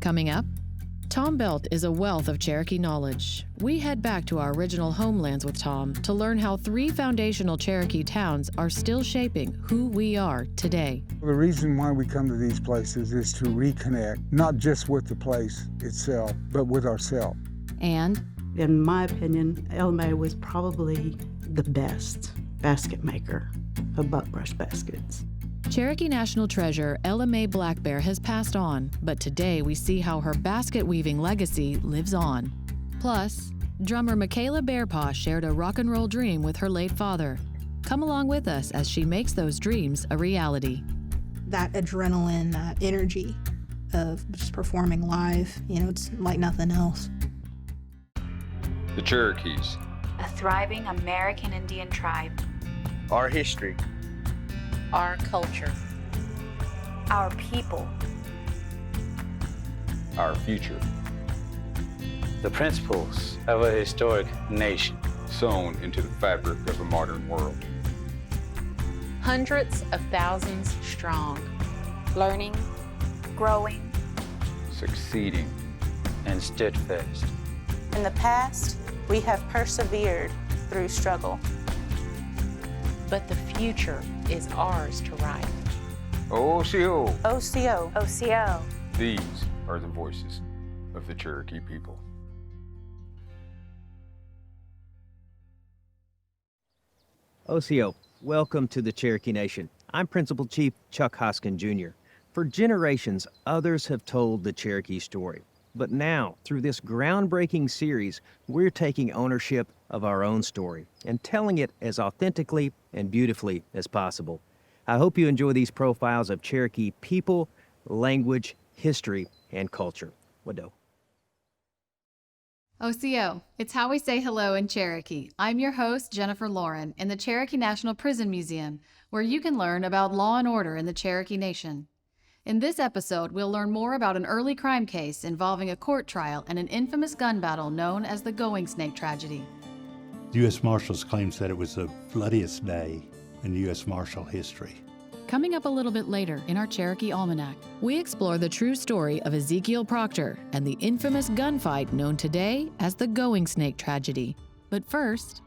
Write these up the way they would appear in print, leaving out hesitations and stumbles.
Coming up, Tom Belt is a wealth of Cherokee knowledge. We head back to our original homelands with Tom to learn how 3 foundational Cherokee towns are still shaping who we are today. The reason why we come to these places is to reconnect, not just with the place itself, but with ourselves. And in my opinion, Elme was probably the best basket maker of buckbrush baskets. Cherokee National Treasure Ella Mae Blackbear has passed on, but today we see how her basket weaving legacy lives on. Plus, drummer Makayla Bearpaw shared a rock and roll dream with her late father. Come along with us as she makes those dreams a reality. That adrenaline, that energy of just performing live, it's like nothing else. The Cherokees. A thriving American Indian tribe. Our history. Our culture. Our people. Our future. The principles of a historic nation. Sewn into the fabric of a modern world. Hundreds of thousands strong. Learning, growing, succeeding, and steadfast. In the past, we have persevered through struggle. But the future is ours to write. Osiyo. Osiyo. Osiyo. These are the voices of the Cherokee people. Osiyo, welcome to the Cherokee Nation. I'm Principal Chief Chuck Hoskin Jr. For generations, others have told the Cherokee story. But now, through this groundbreaking series, we're taking ownership of our own story and telling it as authentically and beautifully as possible. I hope you enjoy these profiles of Cherokee people, language, history, and culture. Wado. Osiyo, it's how we say hello in Cherokee. I'm your host, Jennifer Lauren, in the Cherokee National Prison Museum, where you can learn about law and order in the Cherokee Nation. In this episode, we'll learn more about an early crime case involving a court trial and an infamous gun battle known as the Goingsnake tragedy. The U.S. Marshals claims that it was the bloodiest day in U.S. Marshal history. Coming up a little bit later in our Cherokee Almanac, we explore the true story of Ezekiel Proctor and the infamous gunfight known today as the Goingsnake tragedy. But first,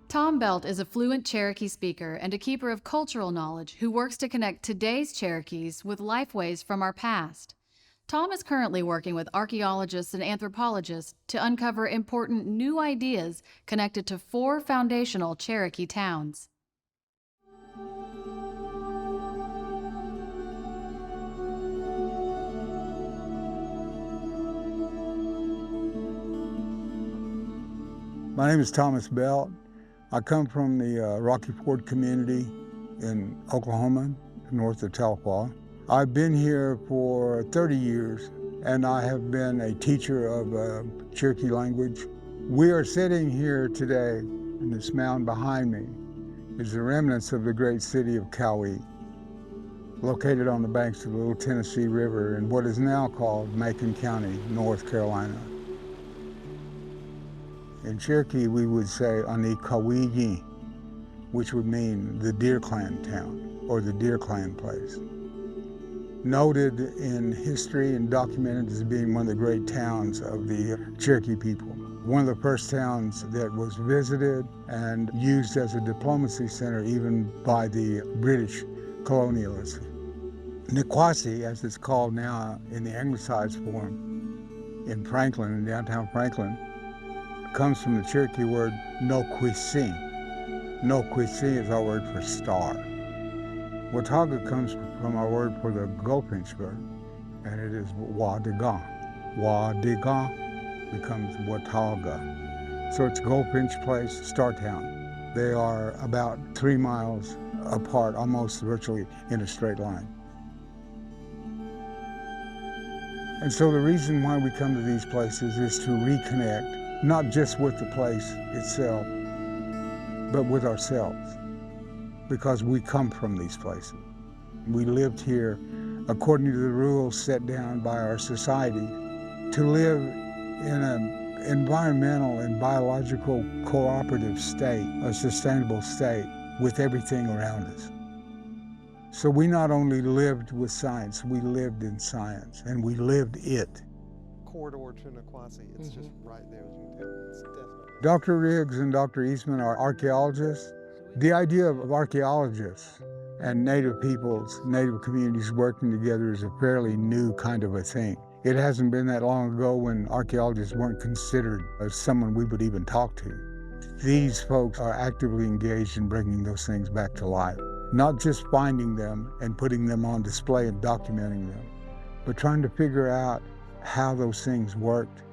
Tom Belt is a fluent Cherokee speaker and a keeper of cultural knowledge who works to connect today's Cherokees with lifeways from our past. Tom is currently working with archaeologists and anthropologists to uncover important new ideas connected to 4 foundational Cherokee towns. My name is Thomas Belt. I come from the Rocky Ford community in Oklahoma, north of Tahlequah. I've been here for 30 years, and I have been a teacher of Cherokee language. We are sitting here today, and this mound behind me is the remnants of the great city of Cowee, located on the banks of the Little Tennessee River in what is now called Macon County, North Carolina. In Cherokee, we would say Ani Kawiyi, which would mean the Deer Clan town or the Deer Clan place. Noted in history and documented as being one of the great towns of the Cherokee people. One of the first towns that was visited and used as a diplomacy center even by the British colonialists. Nikwasi, as it's called now in the anglicized form in Franklin, in downtown Franklin, comes from the Cherokee word no-kwisi. No-kwisi is our word for star. Watauga comes from our word for the goldfinch bird, and it is Wadiga. Wadiga becomes Watauga. So it's Goldfinch Place, Star Town. They are about 3 miles apart, almost virtually in a straight line. And so the reason why we come to these places is to reconnect, not just with the place itself, but with ourselves, because we come from these places. We lived here according to the rules set down by our society to live in an environmental and biological cooperative state, a sustainable state with everything around us. So we not only lived with science, we lived in science, and we lived it. corridor to Niquosi. It's just right there, as you can tell. It's definitely. Dr. Riggs and Dr. Eastman are archaeologists. The idea of archaeologists and Native peoples, Native communities working together is a fairly new kind of a thing. It hasn't been that long ago when archaeologists weren't considered as someone we would even talk to. These folks are actively engaged in bringing those things back to life. Not just finding them and putting them on display and documenting them, but trying to figure out how those things worked,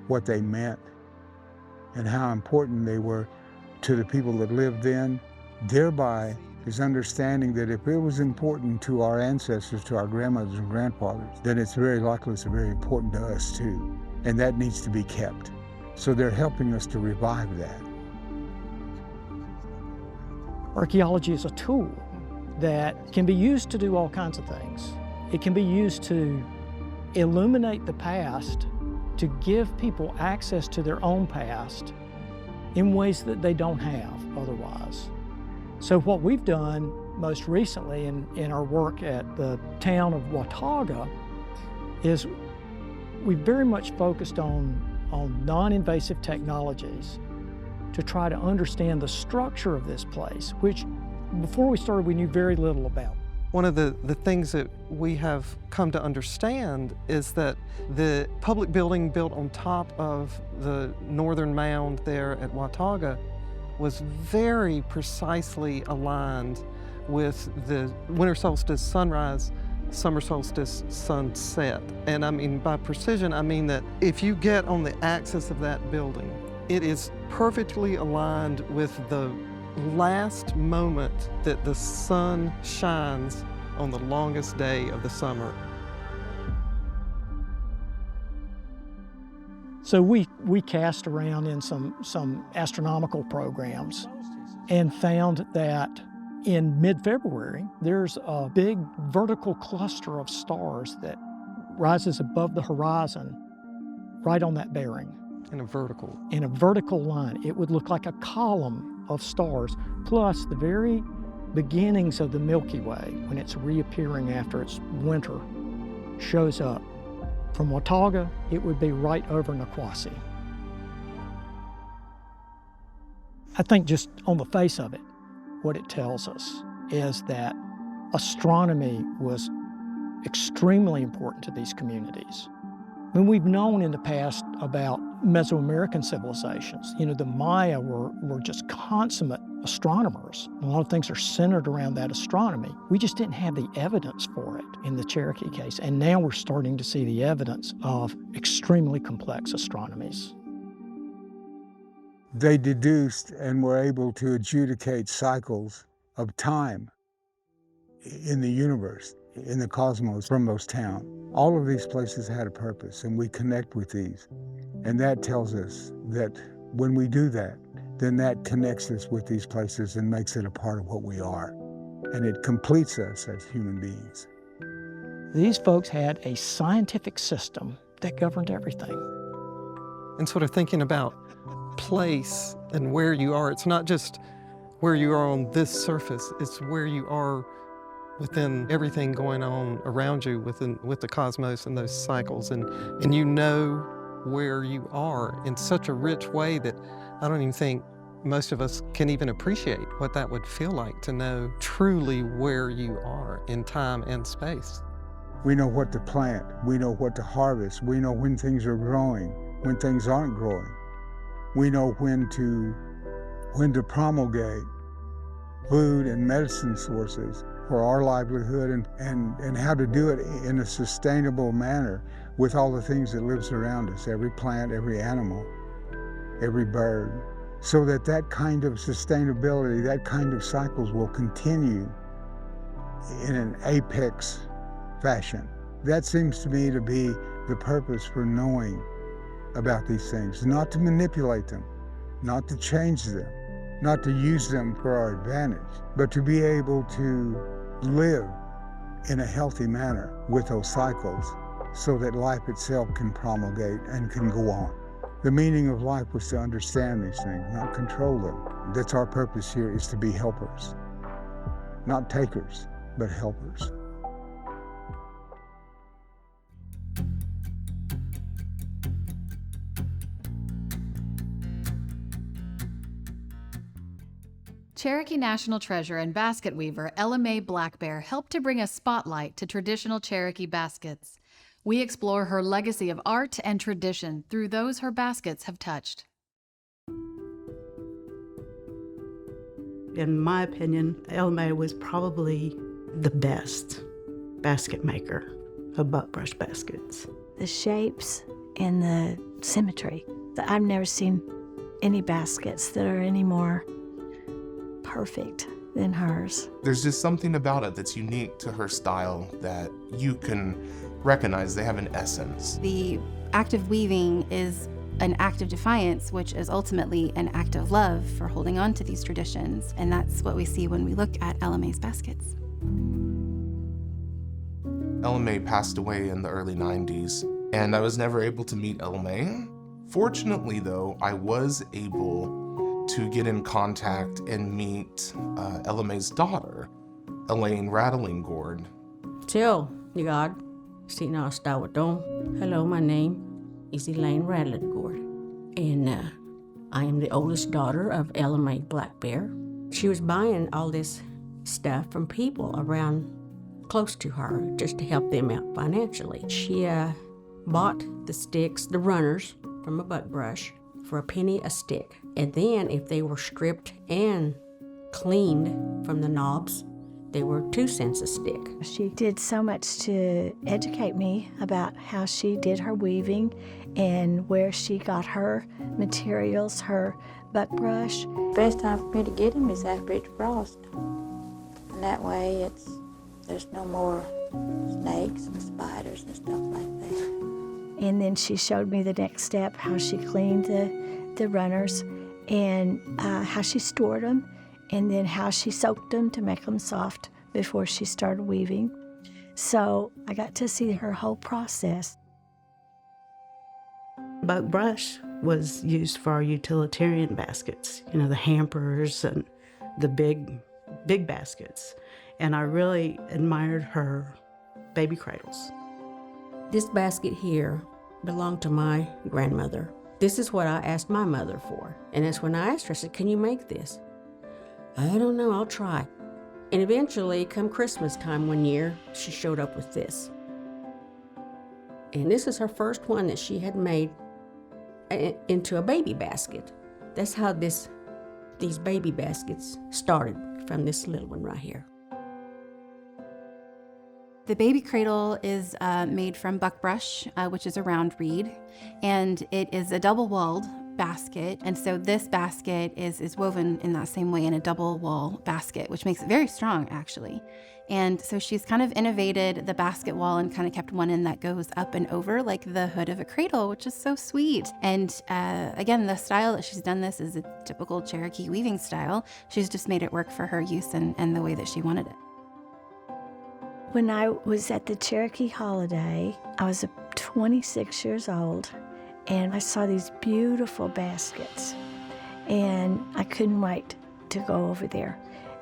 what they meant, and how important they were to the people that lived then. Thereby is understanding that if it was important to our ancestors, to our grandmothers and grandfathers, then it's very likely it's very important to us too. And that needs to be kept. So they're helping us to revive that. Archaeology is a tool that can be used to do all kinds of things. It can be used to illuminate the past, to give people access to their own past in ways that they don't have otherwise. So what we've done most recently in our work at the town of Watauga is we've very much focused on non-invasive technologies to try to understand the structure of this place, which before we started we knew very little about. One of the things that we have come to understand is that the public building built on top of the northern mound there at Watauga was very precisely aligned with the winter solstice sunrise, summer solstice sunset. And I mean by precision, I mean that if you get on the axis of that building, it is perfectly aligned with the last moment that the sun shines on the longest day of the summer. So we cast around in some astronomical programs and found that in mid-February, there's a big vertical cluster of stars that rises above the horizon right on that bearing. In a vertical? In a vertical line. It would look like a column of stars, plus the very beginnings of the Milky Way, when it's reappearing after its winter, shows up. From Watauga, it would be right over Niquosi. I think just on the face of it, what it tells us is that astronomy was extremely important to these communities. I mean, we've known in the past about Mesoamerican civilizations. You know, the Maya were just consummate astronomers. A lot of things are centered around that astronomy. We just didn't have the evidence for it in the Cherokee case. And now we're starting to see the evidence of extremely complex astronomies. They deduced and were able to adjudicate cycles of time in the universe, in the cosmos, from those towns. All of these places had a purpose, and we connect with these. And that tells us that when we do that, then that connects us with these places and makes it a part of what we are. And it completes us as human beings. These folks had a scientific system that governed everything. And sort of thinking about place and where you are, it's not just where you are on this surface, it's where you are within everything going on around you with the cosmos and those cycles, and you know where you are in such a rich way that I don't even think most of us can even appreciate what that would feel like to know truly where you are in time and space. We know what to plant, we know what to harvest, we know when things are growing, when things aren't growing. We know when to promulgate food and medicine sources for our livelihood and how to do it in a sustainable manner with all the things that lives around us, every plant, every animal, every bird, so that that kind of sustainability, that kind of cycles will continue in an apex fashion. That seems to me to be the purpose for knowing about these things, not to manipulate them, not to change them, not to use them for our advantage, but to be able to live in a healthy manner with those cycles so that life itself can promulgate and can go on. The meaning of life was to understand these things, not control them. That's our purpose here, is to be helpers. Not takers, but helpers. Cherokee national treasure and basket weaver Ella Mae Blackbear helped to bring a spotlight to traditional Cherokee baskets. We explore her legacy of art and tradition through those her baskets have touched. In my opinion, Ella Mae was probably the best basket maker of buckbrush baskets. The shapes and the symmetry. I've never seen any baskets that are any more perfect than hers. There's just something about it that's unique to her style that you can recognize they have an essence. The act of weaving is an act of defiance, which is ultimately an act of love for holding on to these traditions. And that's what we see when we look at Ella Mae's baskets. Ella Mae passed away in the early 90s, and I was never able to meet Ella Mae. Fortunately, though, I was able to get in contact and meet Ella Mae's daughter, Elaine rattling Gore. Tell you God, sitting on hello, my name is Elaine Radlett Gore, and I am the oldest daughter of Ella Mae Blackbear. She was buying all this stuff from people around close to her just to help them out financially. She bought the sticks, the runners, from a buckbrush for $0.01 a stick. And then if they were stripped and cleaned from the knobs, they were 2 cents a stick. She did so much to educate me about how she did her weaving and where she got her materials, her buckbrush. Best time for me to get them is after it's frost. And that way there's no more snakes and spiders and stuff like that. And then she showed me the next step, how she cleaned the runners and how she stored them, and then how she soaked them to make them soft before she started weaving. So I got to see her whole process. Buckbrush was used for our utilitarian baskets, you know, the hampers and the big baskets. And I really admired her baby cradles. This basket here belonged to my grandmother. This is what I asked my mother for. And that's when I asked her, I said, can you make this? I don't know, I'll try. And eventually, come Christmas time one year, she showed up with this. And this is her first one that she had made into a baby basket. That's how these baby baskets started, from this little one right here. The baby cradle is made from buckbrush, which is a round reed, and it is a double-walled basket. And so this basket is woven in that same way in a double-wall basket, which makes it very strong, actually. And so she's kind of innovated the basket wall and kind of kept one end that goes up and over like the hood of a cradle, which is so sweet. And again, the style that she's done this is a typical Cherokee weaving style. She's just made it work for her use and the way that she wanted it. When I was at the Cherokee holiday, I was 26 years old, and I saw these beautiful baskets, and I couldn't wait to go over there.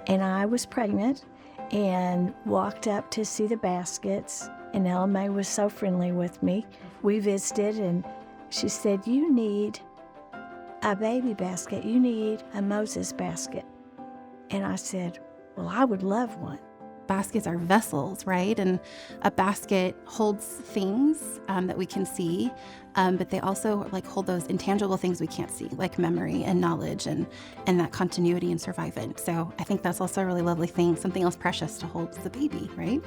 And I was pregnant and walked up to see the baskets, and Ella Mae was so friendly with me. We visited, and she said, you need a baby basket. You need a Moses basket. And I said, well, I would love one. Baskets are vessels, right? And a basket holds things that we can see, but they also hold those intangible things we can't see, like memory and knowledge and that continuity and survivance. So I think that's also a really lovely thing, something else precious to hold as a baby, right?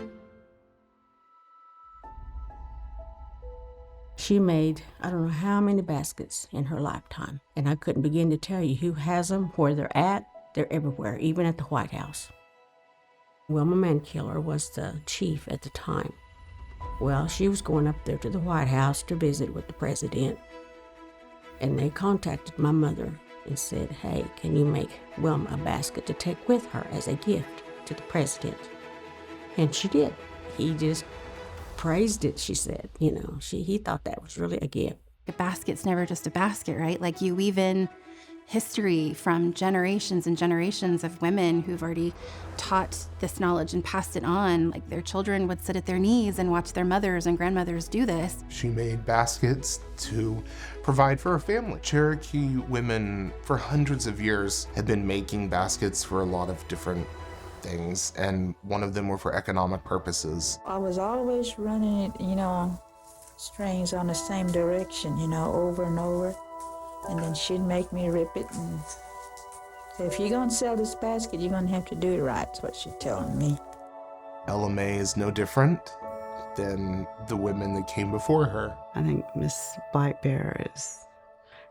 She made, I don't know how many baskets in her lifetime, and I couldn't begin to tell you who has them, where they're at. They're everywhere, even at the White House. Wilma Mankiller was the chief at the time. Well, she was going up there to the White House to visit with the president. And they contacted my mother and said, hey, can you make Wilma a basket to take with her as a gift to the president? And she did. He just praised it, she said. You know, he thought that was really a gift. A basket's never just a basket, right? Like you weave in history from generations and generations of women who've already taught this knowledge and passed it on. Like their children would sit at their knees and watch their mothers and grandmothers do this. She made baskets to provide for her family. Cherokee women for hundreds of years had been making baskets for a lot of different things, and one of them were for economic purposes. I was always running it, strings on the same direction, over and over. And then she'd make me rip it and say, if you're gonna sell this basket, you're gonna have to do it right. That's what she's telling me. Ella May is no different than the women that came before her. I think Miss Blackbear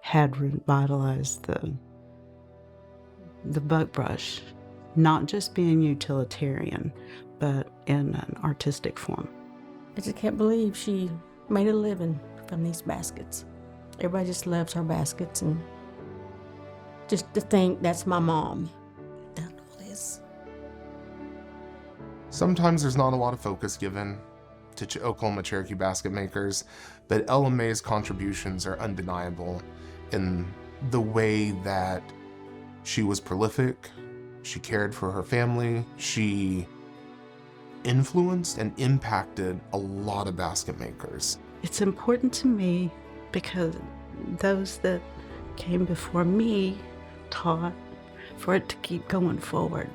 had revitalized the buckbrush, not just being utilitarian, but in an artistic form. I just can't believe she made a living from these baskets. Everybody just loves her baskets, and just to think that's my mom. Done all this. Sometimes there's not a lot of focus given to Oklahoma Cherokee basket makers, but Ella May's contributions are undeniable in the way that she was prolific, she cared for her family, she influenced and impacted a lot of basket makers. It's important to me because those that came before me taught for it to keep going forward.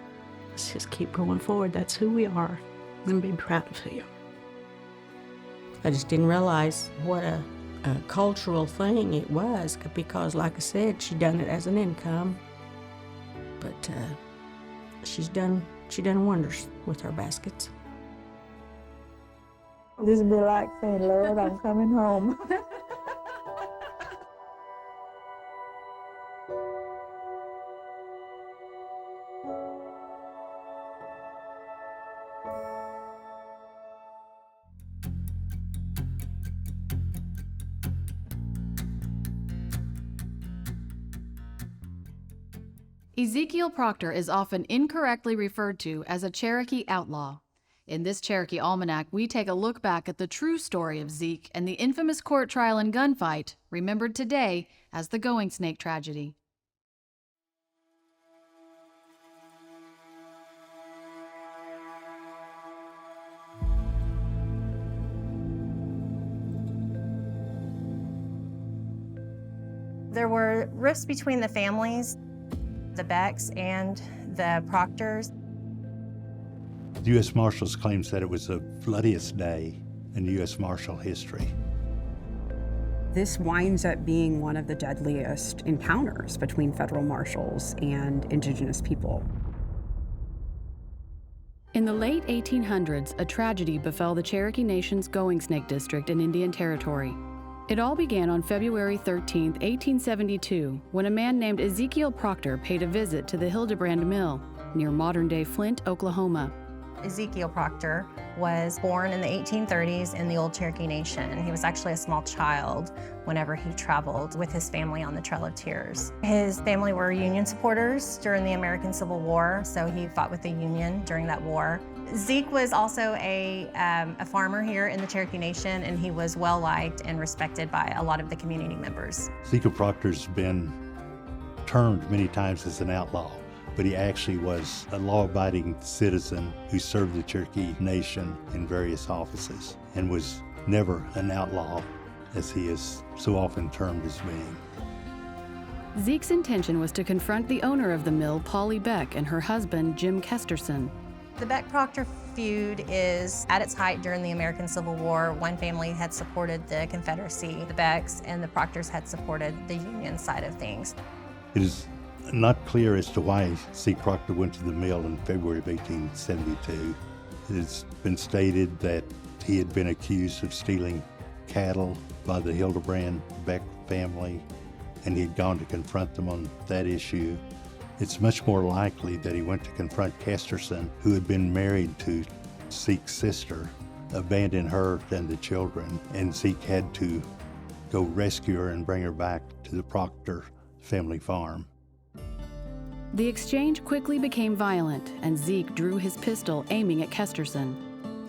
Let's just keep going forward. That's who we are. I'm be proud of you. I just didn't realize what a cultural thing it was, because like I said, she done it as an income. But she done wonders with her baskets. This would be like saying, Lord, I'm coming home. Ezekiel Proctor is often incorrectly referred to as a Cherokee Outlaw. In this Cherokee Almanac, we take a look back at the true story of Zeke and the infamous court trial and gunfight, remembered today as the Goingsnake tragedy. There were rifts between the families, the Becks and the Proctors. The U.S. Marshals claims that it was the bloodiest day in U.S. Marshal history. This winds up being one of the deadliest encounters between federal marshals and indigenous people. In the late 1800s, a tragedy befell the Cherokee Nation's Goingsnake district in Indian Territory. It all began on February 13, 1872, when a man named Ezekiel Proctor paid a visit to the Hildebrand Mill near modern-day Flint, Oklahoma. Ezekiel Proctor was born in the 1830s in the old Cherokee Nation. He was actually a small child whenever he traveled with his family on the Trail of Tears. His family were Union supporters during the American Civil War, so he fought with the Union during that war. Zeke was also a farmer here in the Cherokee Nation, and he was well-liked and respected by a lot of the community members. Ezekiel Proctor's been termed many times as an outlaw, but he actually was a law-abiding citizen who served the Cherokee Nation in various offices and was never an outlaw, as he is so often termed as being. Zeke's intention was to confront the owner of the mill, Polly Beck, and her husband, Jim Kesterson. The Beck-Proctor feud is at its height during the American Civil War. One family had supported the Confederacy, the Becks, and the Proctors had supported the Union side of things. It is not clear as to why Zeke Proctor went to the mill in February of 1872. It has been stated that he had been accused of stealing cattle by the Hildebrand Beck family, and he had gone to confront them on that issue. It's much more likely that he went to confront Kesterson, who had been married to Zeke's sister, abandoned her and the children, and Zeke had to go rescue her and bring her back to the Proctor family farm. The exchange quickly became violent, and Zeke drew his pistol, aiming at Kesterson.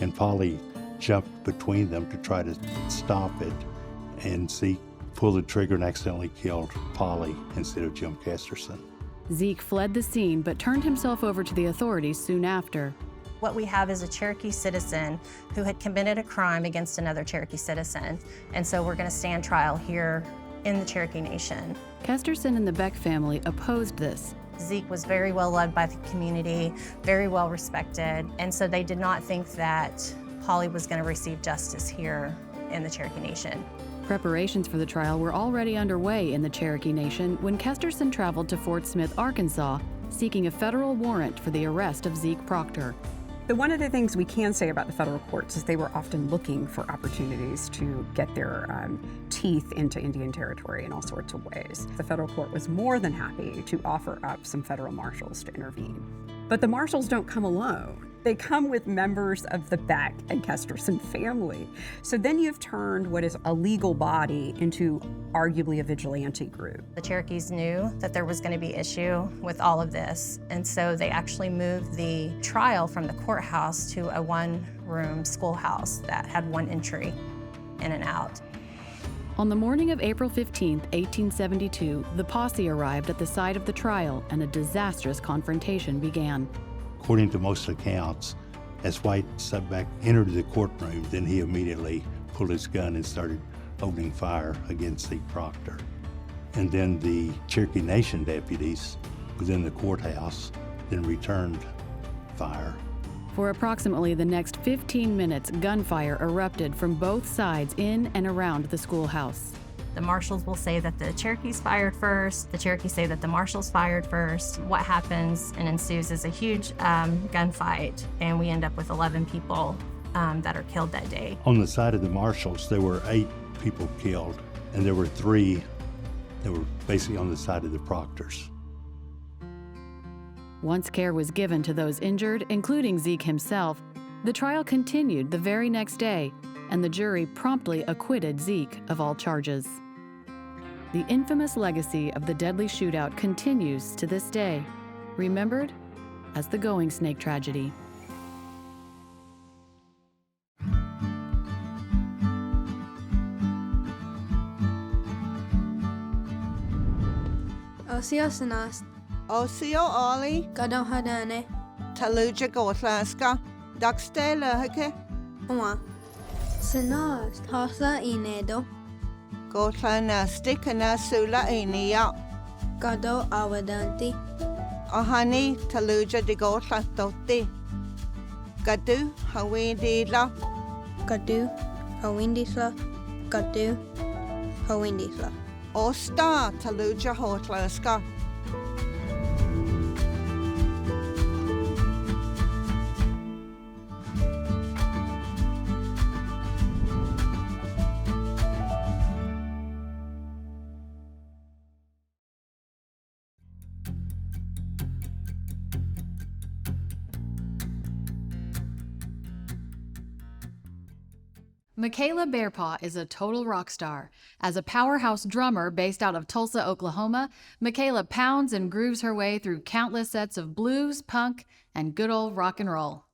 And Polly jumped between them to try to stop it, and Zeke pulled the trigger and accidentally killed Polly instead of Jim Kesterson. Zeke fled the scene but turned himself over to the authorities soon after. What we have is a Cherokee citizen who had committed a crime against another Cherokee citizen, and so we're going to stand trial here in the Cherokee Nation. Kesterson and the Beck family opposed this. Zeke was very well loved by the community, very well respected, and so they did not think that Polly was going to receive justice here in the Cherokee Nation. Preparations for the trial were already underway in the Cherokee Nation when Kesterson traveled to Fort Smith, Arkansas, seeking a federal warrant for the arrest of Zeke Proctor. One of the things we can say about the federal courts is they were often looking for opportunities to get their teeth into Indian territory in all sorts of ways. The federal court was more than happy to offer up some federal marshals to intervene. But the marshals don't come alone. They come with members of the Beck and Kesterson family. So then you've turned what is a legal body into arguably a vigilante group. The Cherokees knew that there was going to be issue with all of this, and so they actually moved the trial from the courthouse to a one-room schoolhouse that had one entry in and out. On the morning of April 15, 1872, the posse arrived at the site of the trial and a disastrous confrontation began. According to most accounts, as White Subback entered the courtroom, then he immediately pulled his gun and started opening fire against Zeke Proctor. And then the Cherokee Nation deputies within the courthouse then returned fire. For approximately the next 15 minutes, gunfire erupted from both sides in and around the schoolhouse. The marshals will say that the Cherokees fired first. The Cherokees say that the marshals fired first. What happens and ensues is a huge gunfight, and we end up with 11 people that are killed that day. On the side of the marshals, there were 8 people killed, and there were 3 that were basically on the side of the Proctors. Once care was given to those injured, including Zeke himself, the trial continued the very next day, and the jury promptly acquitted Zeke of all charges. The infamous legacy of the deadly shootout continues to this day, remembered as the Goingsnake tragedy. Osiyo Sanast. Osiyo Oli. Gadon Hadane. Taluja Gotlaska. Daxtela Hake. Uma. Sanast. Hasa Inedo. Gotlana Stikana Sula Inia. Gado Awadanti. Ahani Taluja de Gotla Doti. Gadu Hawindila. Gadu Hawindisla. Gadu Hawindisla. Osta Taluja Hotlaska. Makayla Bearpaw is a total rock star. As a powerhouse drummer based out of Tulsa, Oklahoma, Michaela pounds and grooves her way through countless sets of blues, punk, and good old rock and roll.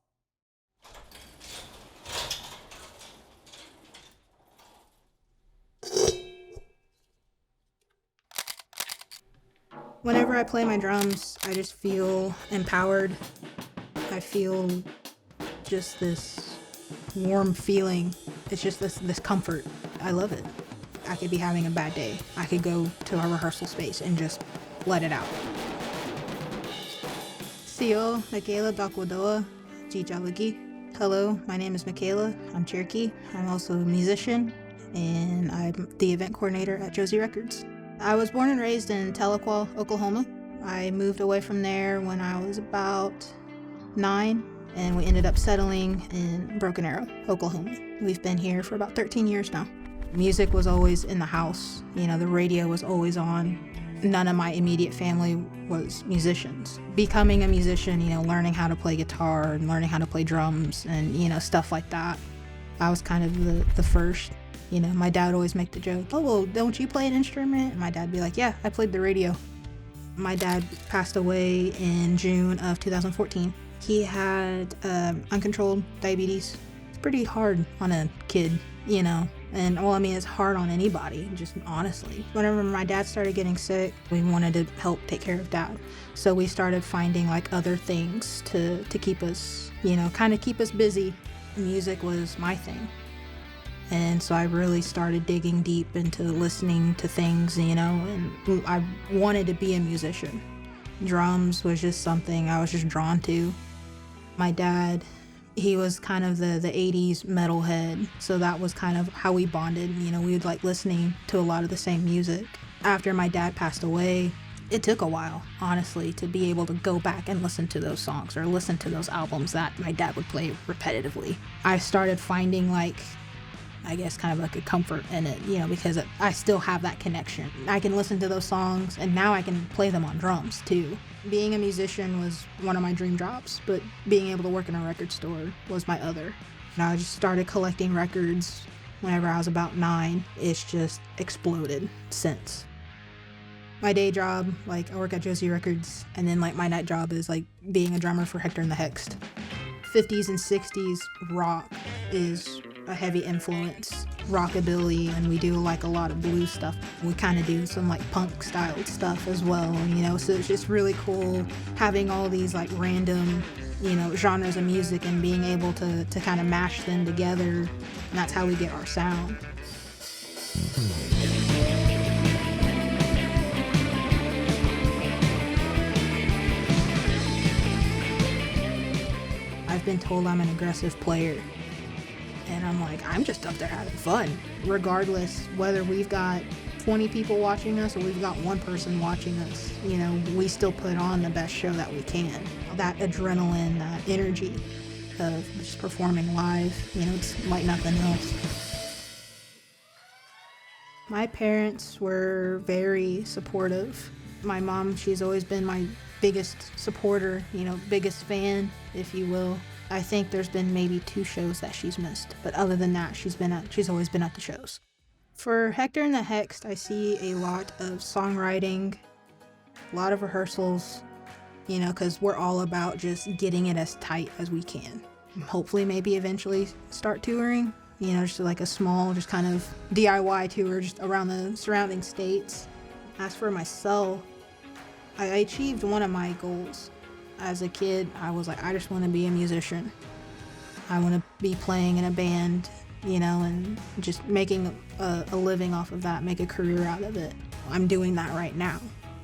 Whenever I play my drums, I just feel empowered. I feel just this warm feeling. It's just this comfort. I love it. I could be having a bad day. I could go to our rehearsal space and just let it out. Osiyo, Makayla Bearpaw, Jijalagi. Hello, my name is Makayla. I'm Cherokee. I'm also a musician, and I'm the event coordinator at Josie Records. I was born and raised in Tahlequah, Oklahoma. I moved away from there when I was about 9, and we ended up settling in Broken Arrow, Oklahoma. We've been here for about 13 years now. Music was always in the house. You know, the radio was always on. None of my immediate family was musicians. Becoming a musician, you know, learning how to play guitar and learning how to play drums and, you know, stuff like that. I was kind of the first. You know, my dad would always make the joke, oh, well, don't you play an instrument? And my dad would be like, yeah, I played the radio. My dad passed away in June of 2014. He had uncontrolled diabetes. It's pretty hard on a kid, you know. And well, I mean, it's hard on anybody, just honestly. Whenever my dad started getting sick, we wanted to help take care of Dad. So we started finding like other things to keep us, you know, kind of keep us busy. Music was my thing. And so I really started digging deep into listening to things, you know, and I wanted to be a musician. Drums was just something I was just drawn to. My dad, he was kind of the 80s metalhead, so that was kind of how we bonded. You know, we would like listening to a lot of the same music. After my dad passed away, it took a while, honestly, to be able to go back and listen to those songs or listen to those albums that my dad would play repetitively. I started finding like, I guess kind of like a comfort in it, you know, because I still have that connection. I can listen to those songs and now I can play them on drums too. Being a musician was one of my dream jobs, but being able to work in a record store was my other. And I just started collecting records whenever I was about 9. It's just exploded since. My day job, like I work at Josie Records, and then like my night job is like being a drummer for Hector and the Hext. 50s and 60s rock is a heavy influence, rockabilly, and we do like a lot of blues stuff. We kind of do some like punk styled stuff as well, you know, so it's just really cool having all these like random, you know, genres of music and being able to kind of mash them together, and that's how we get our sound. I've been told I'm an aggressive player. And I'm like, I'm just up there having fun. Regardless whether we've got 20 people watching us or we've got one person watching us, you know, we still put on the best show that we can. That adrenaline, that energy of just performing live, you know, it's like nothing else. My parents were very supportive. My mom, she's always been my biggest supporter, you know, biggest fan, if you will. I think there's been maybe 2 shows that she's missed, but other than that, she's always been at the shows. For Hector and the Hext, I see a lot of songwriting, a lot of rehearsals, you know, because we're all about just getting it as tight as we can. Hopefully, maybe eventually start touring, you know, just like a small, just kind of DIY tour just around the surrounding states. As for myself, I achieved one of my goals. As a kid, I was like, I just want to be a musician. I want to be playing in a band, you know, and just making a living off of that, make a career out of it. I'm doing that right now.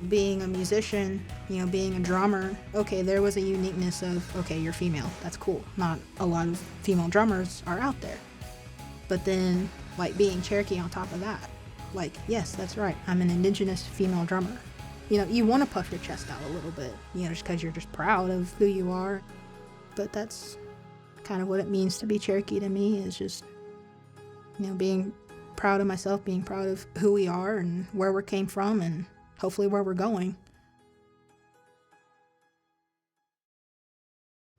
Being a musician, you know, being a drummer, okay, there was a uniqueness of, okay, you're female, that's cool. Not a lot of female drummers are out there. But then, like, being Cherokee on top of that, like, yes, that's right, I'm an indigenous female drummer. You know, you want to puff your chest out a little bit, you know, just because you're just proud of who you are. But that's kind of what it means to be Cherokee to me, is just, you know, being proud of myself, being proud of who we are and where we came from and hopefully where we're going.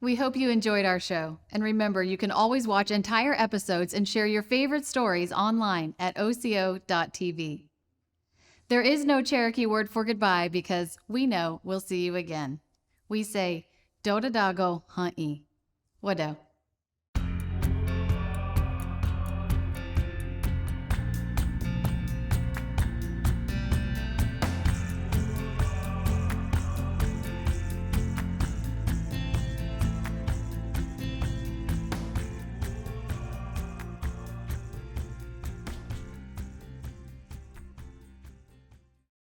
We hope you enjoyed our show. And remember, you can always watch entire episodes and share your favorite stories online at Osio.tv. There is no Cherokee word for goodbye because we know we'll see you again. We say, Dodadago Hunt'e. Wado.